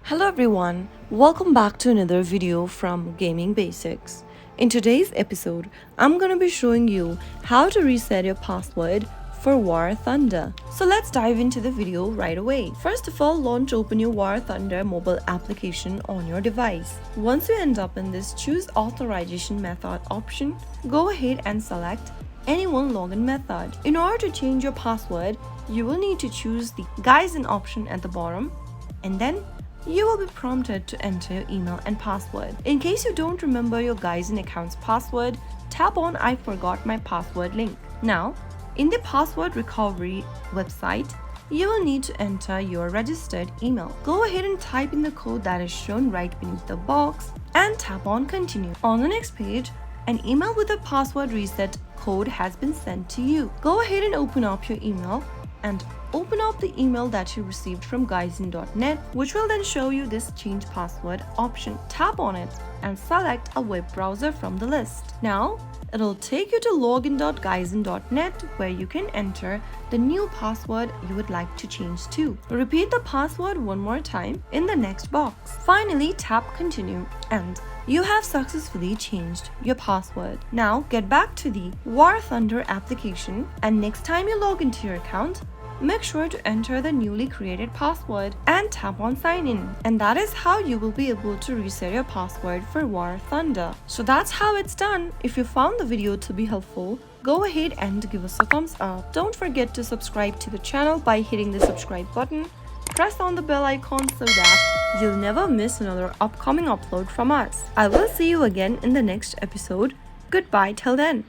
Hello everyone, welcome back to another video from Gaming Basics. In today's episode, I'm gonna be showing you how to reset your password for War Thunder. So let's dive into the video right away. First of all, open your War Thunder mobile application on your device. Once you end up in this choose authorization method option, go ahead and select any one login method. In order to change your password, you will need to choose the Guys in option at the bottom, and then you will be prompted to enter your email and password. In case you don't remember your Guys in account's password, tap on I forgot my password link. Now, in the password recovery website, you will need to enter your registered email. Go ahead and type in the code that is shown right beneath the box and tap on continue. On the next page, an email with a password reset code has been sent to you. Go ahead and open up your email and open up the email that you received from guysin.net, which will then show you this change password option. Tap on it and select a web browser from the list. Now, it'll take you to login.guysin.net where you can enter the new password you would like to change to. Repeat the password one more time in the next box. Finally, tap continue and you have successfully changed your password. Now get back to the War Thunder application and next time you log into your account, make sure to enter the newly created password and tap on sign in. And that is how you will be able to reset your password for War Thunder. So that's how it's done. If you found the video to be helpful, go ahead and give us a thumbs up. Don't forget to subscribe to the channel by hitting the subscribe button. Press on the bell icon so that you'll never miss another upcoming upload from us. I will see you again in the next episode. Goodbye till then.